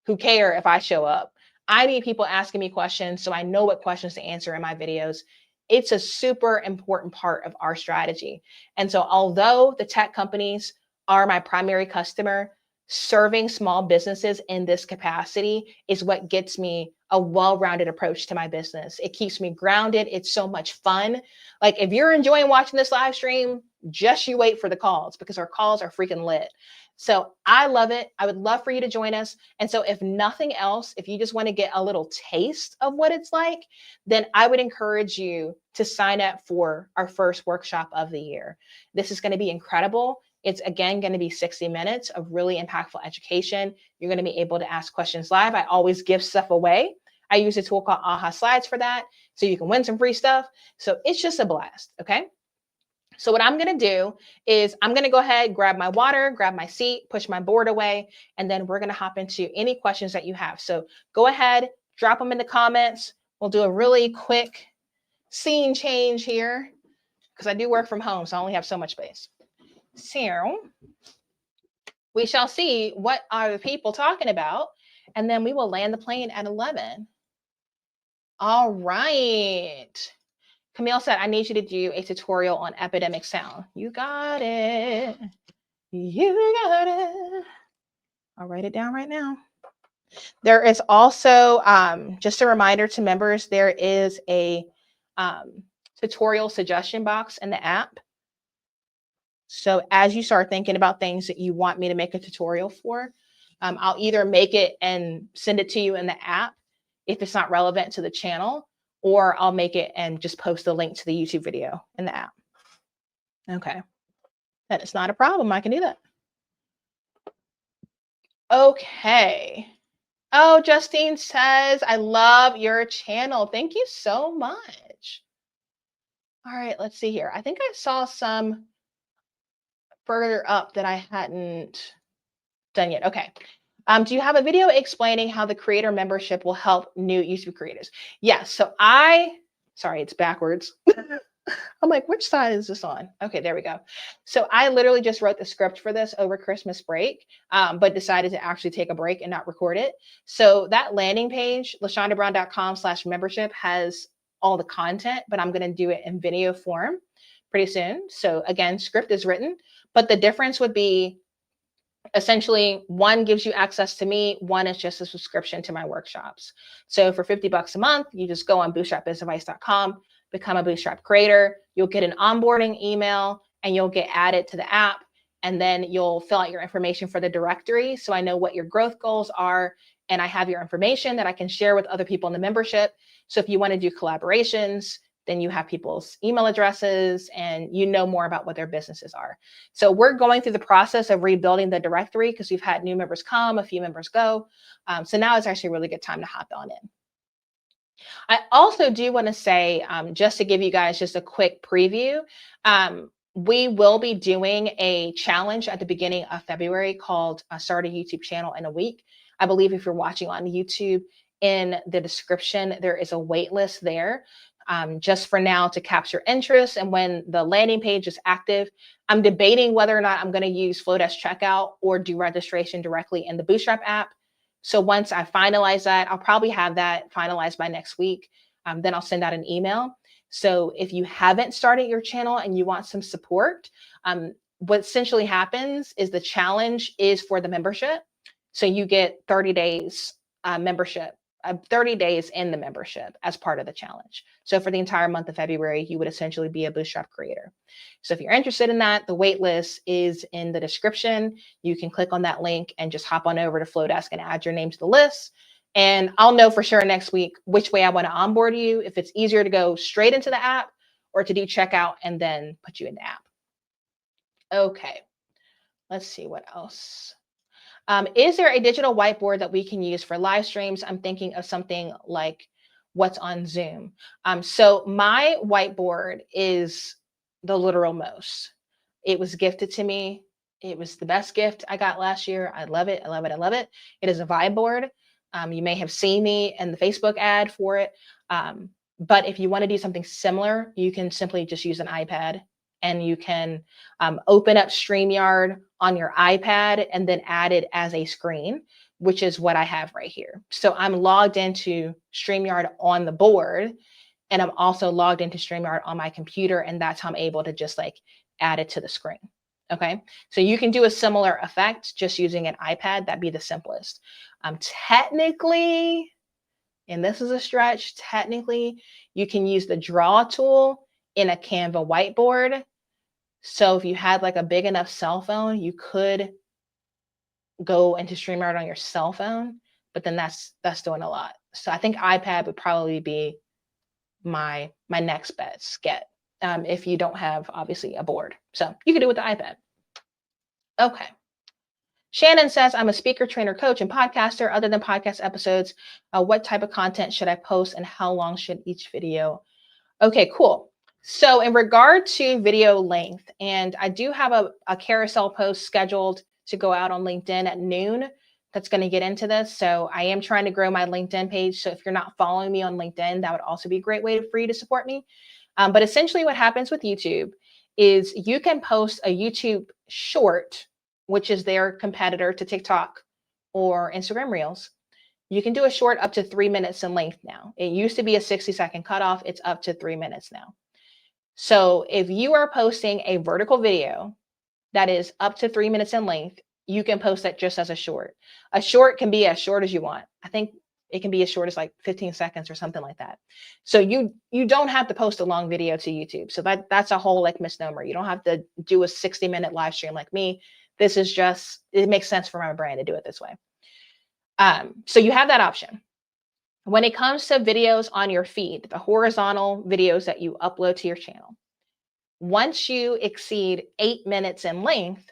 who care if I show up. I need people asking me questions so I know what questions to answer in my videos. It's a super important part of our strategy. And so although the tech companies are my primary customer, serving small businesses in this capacity is what gets me a well-rounded approach to my business. It keeps me grounded. It's so much fun. Like if you're enjoying watching this live stream, just you wait for the calls because our calls are freaking lit. So I love it. I would love for you to join us. And so if nothing else, if you just want to get a little taste of what it's like, then I would encourage you to sign up for our first workshop of the year. This is going to be incredible. It's again going to be 60 minutes of really impactful education. You're going to be able to ask questions live. I always give stuff away. I use a tool called Aha Slides for that. So you can win some free stuff. So it's just a blast. Okay. So what I'm going to do is I'm going to go ahead, grab my water, grab my seat, push my board away, and then we're going to hop into any questions that you have. So go ahead, drop them in the comments. We'll do a really quick scene change here because I do work from home, so I only have so much space. So we shall see what are the people talking about, and then we will land the plane at 11. All right. Camille said, I need you to do a tutorial on epidemic sound. You got it. You got it. I'll write it down right now. There is also, just a reminder to members, there is a tutorial suggestion box in the app. So as you start thinking about things that you want me to make a tutorial for, I'll either make it and send it to you in the app if it's not relevant to the channel, or I'll make it and just post the link to the YouTube video in the app. Okay, that is not a problem. I can do that. Okay. Oh, Justine says, I love your channel. Thank you so much. All right, let's see here. I think I saw some further up that I hadn't done yet. Okay. Do you have a video explaining how the creator membership will help new YouTube creators? Yes. So sorry, it's backwards. I'm like, which side is this on? Okay, there we go. So I literally just wrote the script for this over Christmas break, but decided to actually take a break and not record it. So that landing page, lashondabrown.com/membership, has all the content, but I'm going to do it in video form pretty soon. So again, script is written, but the difference would be essentially one gives you access to me, one is just a subscription to my workshops. So for $50 a month, you just go on bootstrapbizadvice.com, become a Bootstrap creator, you'll get an onboarding email and you'll get added to the app, and then you'll fill out your information for the directory so I know what your growth goals are, and I have your information that I can share with other people in the membership. So if you want to do collaborations, then you have people's email addresses and you know more about what their businesses are. So we're going through the process of rebuilding the directory because we've had new members come, a few members go. So now is actually a really good time to hop on in. I also do want to say, just to give you guys just a quick preview, we will be doing a challenge at the beginning of February called Start a YouTube Channel in a Week. I believe if you're watching on YouTube, in the description, there is a wait list there. just for now to capture interest. And when the landing page is active, I'm debating whether or not I'm going to use Flowdesk checkout or do registration directly in the Bootstrap app. So once I finalize that, I'll probably have that finalized by next week. Then I'll send out an email. So if you haven't started your channel and you want some support, what essentially happens is the challenge is for the membership. So you get 30 days membership, 30 days in the membership as part of the challenge. So for the entire month of February, you would essentially be a Bootstrap creator. So if you're interested in that, the wait list is in the description. You can click on that link and just hop on over to Flowdesk and add your name to the list. And I'll know for sure next week which way I want to onboard you, if it's easier to go straight into the app or to do checkout and then put you in the app. Okay, let's see what else. Is there a digital whiteboard that we can use for live streams? I'm thinking of something like what's on Zoom. So my whiteboard is the literal most. It was gifted to me. It was the best gift I got last year. I love it. I love it. I love it. It is a vibe board. You may have seen me in the Facebook ad for it. But if you want to do something similar, you can simply just use an iPad and you can open up StreamYard on your iPad and then add it as a screen, which is what I have right here. So I'm logged into StreamYard on the board, and I'm also logged into StreamYard on my computer, and that's how I'm able to just like add it to the screen. Okay, so you can do a similar effect just using an iPad. That'd be the simplest. Technically, and this is a stretch, technically, you can use the draw tool in a Canva whiteboard. So if you had like a big enough cell phone, you could go into StreamYard on your cell phone, but then that's doing a lot. So I think iPad would probably be my next best get if you don't have obviously a board. So you can do it with the iPad. Okay. Shannon says, I'm a speaker, trainer, coach, and podcaster. Other than podcast episodes, what type of content should I post and how long should each video? Okay, cool. So in regard to video length, and I do have a carousel post scheduled to go out on LinkedIn at noon that's going to get into this. So I am trying to grow my LinkedIn page. So if you're not following me on LinkedIn, that would also be a great way for you to support me. But essentially what happens with YouTube is you can post a YouTube short, which is their competitor to TikTok or Instagram Reels. You can do a short up to 3 minutes in length now. It used to be a 60-second cutoff. It's up to 3 minutes now. So if you are posting a vertical video that is up to 3 minutes in length, you can post that just as a short. A short can be as short as you want. I think it can be as short as like 15 seconds or something like that. So you don't have to post a long video to YouTube. So that's a whole like misnomer. You don't have to do a 60-minute live stream like me. This is just, it makes sense for my brand to do it this way. So you have that option. When it comes to videos on your feed, the horizontal videos that you upload to your channel, once you exceed 8 minutes in length,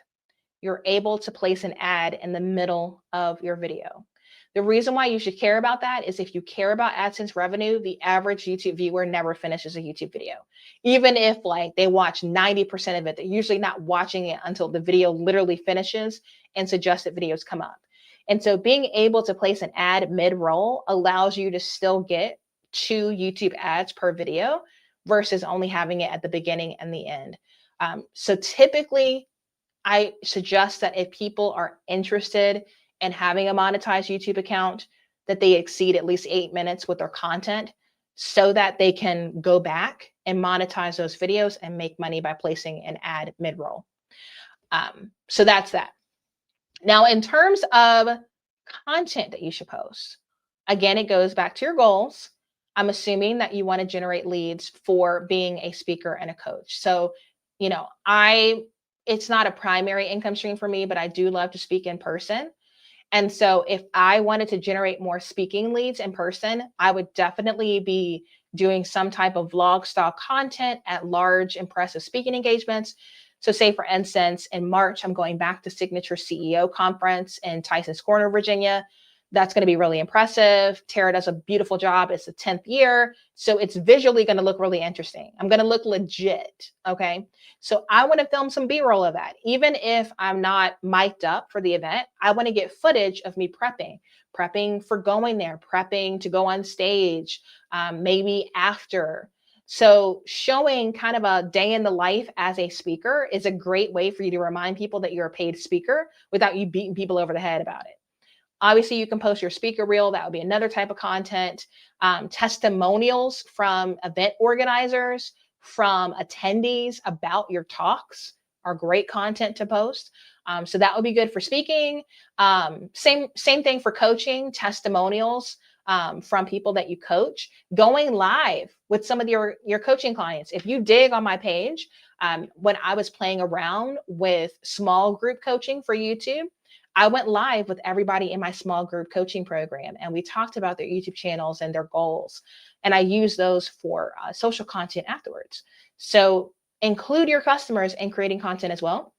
you're able to place an ad in the middle of your video. The reason why you should care about that is if you care about AdSense revenue, the average YouTube viewer never finishes a YouTube video. Even if like they watch 90% of it, they're usually not watching it until the video literally finishes and suggested videos come up. And so being able to place an ad mid-roll allows you to still get 2 YouTube ads per video versus only having it at the beginning and the end. So typically, I suggest that if people are interested in having a monetized YouTube account, that they exceed at least 8 minutes with their content so that they can go back and monetize those videos and make money by placing an ad mid-roll. So that's that. Now, in terms of content that you should post, again, it goes back to your goals. I'm assuming that you want to generate leads for being a speaker and a coach. So, you know, it's not a primary income stream for me, but I do love to speak in person. And so if I wanted to generate more speaking leads in person, I would definitely be doing some type of vlog style content at large, impressive speaking engagements. So say, for instance, in March, I'm going back to Signature CEO Conference in Tyson's Corner, Virginia. That's going to be really impressive. Tara does a beautiful job. It's the 10th year. So it's visually going to look really interesting. I'm going to look legit. Okay. So I want to film some B-roll of that. Even if I'm not mic'd up for the event, I want to get footage of me prepping for going there, prepping to go on stage, maybe after. So showing kind of a day in the life as a speaker is a great way for you to remind people that you're a paid speaker without you beating people over the head about it. Obviously, you can post your speaker reel. That would be another type of content. Testimonials from event organizers, from attendees about your talks are great content to post. So that would be good for speaking. Same thing for coaching, testimonials from people that you coach. Going live with some of your coaching clients. If you dig on my page, when I was playing around with small group coaching for YouTube, I went live with everybody in my small group coaching program, and we talked about their YouTube channels and their goals. And I use those for social content afterwards. So include your customers in creating content as well.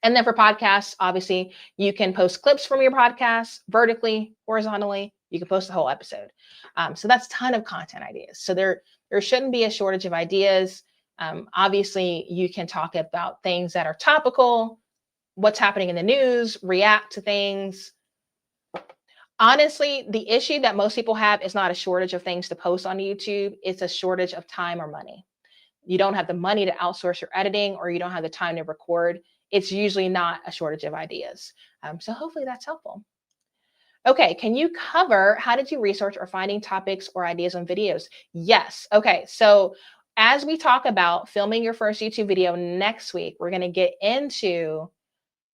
And then for podcasts, obviously, you can post clips from your podcast vertically, horizontally. You can post the whole episode. So that's a ton of content ideas. So there shouldn't be a shortage of ideas. Obviously, you can talk about things that are topical, what's happening in the news, react to things. Honestly, the issue that most people have is not a shortage of things to post on YouTube. It's a shortage of time or money. You don't have the money to outsource your editing, or you don't have the time to record. It's usually not a shortage of ideas. So hopefully that's helpful. Okay, can you cover how did you research or finding topics or ideas on videos? Yes. Okay, so as we talk about filming your first YouTube video next week, we're going to get into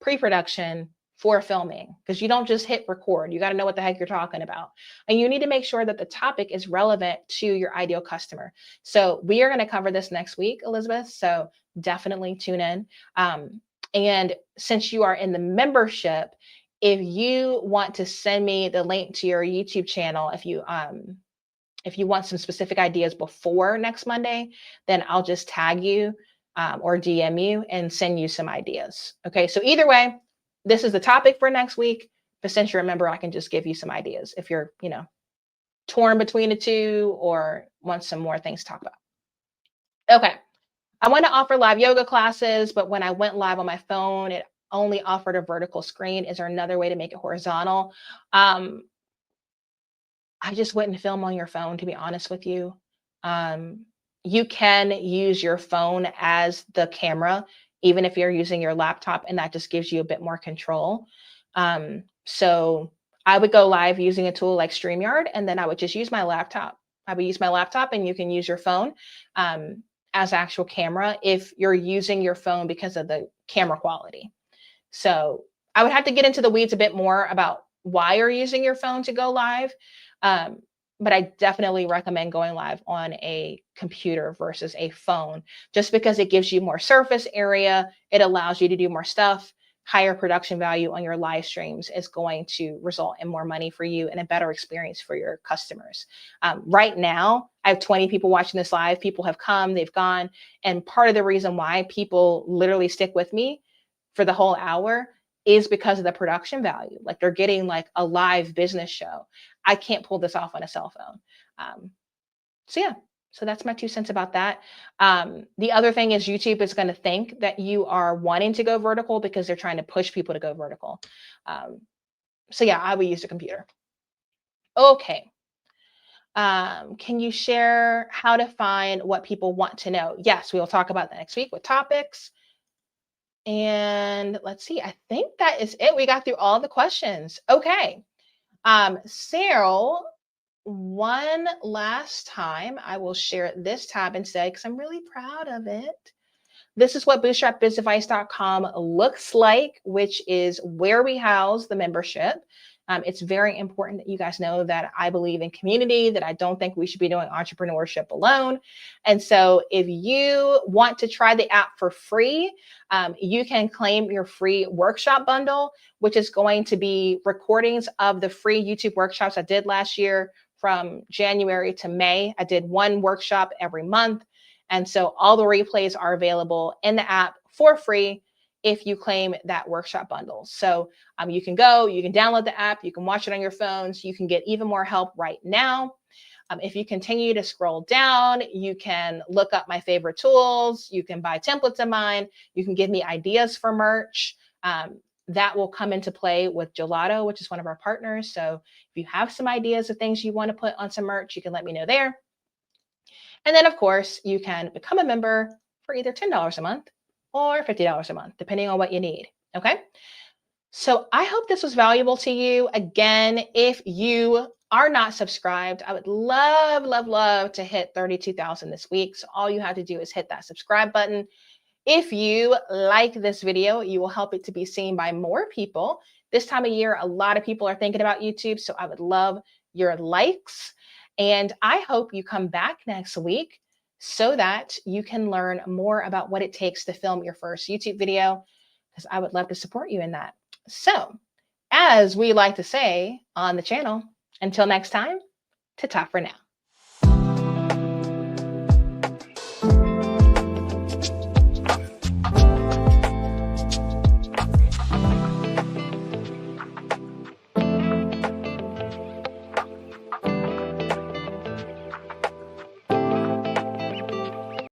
pre-production for filming, because you don't just hit record. You got to know what the heck you're talking about. And you need to make sure that the topic is relevant to your ideal customer. So we are going to cover this next week, Elizabeth. So definitely tune in. And since you are in the membership, if you want to send me the link to your YouTube channel, if you want some specific ideas before next Monday, then I'll just tag you or DM you and send you some ideas. Okay, so either way, this is the topic for next week. But since you're a member, I can just give you some ideas if you're, torn between the two or want some more things to talk about. Okay, I want to offer live yoga classes, but when I went live on my phone, it only offered a vertical screen. Is there another way to make it horizontal? I just wouldn't film on your phone, to be honest with you. You can use your phone as the camera, even if you're using your laptop, and that just gives you a bit more control. So I would go live using a tool like StreamYard, and then I would just use my laptop. I would use my laptop, and you can use your phone as actual camera if you're using your phone because of the camera quality. So I would have to get into the weeds a bit more about why you're using your phone to go live. But I definitely recommend going live on a computer versus a phone, just because it gives you more surface area. It allows you to do more stuff. Higher production value on your live streams is going to result in more money for you and a better experience for your customers. Right now, I have 20 people watching this live. People have come, they've gone. And part of the reason why people literally stick with me for the whole hour is because of the production value. Like, they're getting like a live business show. I can't pull this off on a cell phone. So that's my 2 cents about that. The other thing is YouTube is going to think that you are wanting to go vertical because they're trying to push people to go vertical. I would use a computer. Okay. Can you share how to find what people want to know? Yes, we will talk about that next week with topics. And let's see, I think that is it. We got through all the questions. Okay. Sarah, one last time, I will share this tab instead because I'm really proud of it. This is what bootstrapbizadvice.com looks like, which is where we house the membership. It's very important that you guys know that I believe in community, that I don't think we should be doing entrepreneurship alone. And so if you want to try the app for free, you can claim your free workshop bundle, which is going to be recordings of the free YouTube workshops I did last year from January to May. I did one workshop every month. And so all the replays are available in the app for free if you claim that workshop bundle. So you can download the app, you can watch it on your phones, you can get even more help right now. If you continue to scroll down, you can look up my favorite tools, you can buy templates of mine, you can give me ideas for merch. That will come into play with Gelato, which is one of our partners. So if you have some ideas of things you want to put on some merch, you can let me know there. And then, of course, you can become a member for either $10 a month or $50 a month, depending on what you need. Okay. So I hope this was valuable to you. Again, if you are not subscribed, I would love, love, love to hit 32,000 this week. So all you have to do is hit that subscribe button. If you like this video, you will help it to be seen by more people. This time of year, a lot of people are thinking about YouTube, so I would love your likes. And I hope you come back next week so that you can learn more about what it takes to film your first YouTube video, because I would love to support you in that. So, as we like to say on the channel, until next time, ta-ta for now.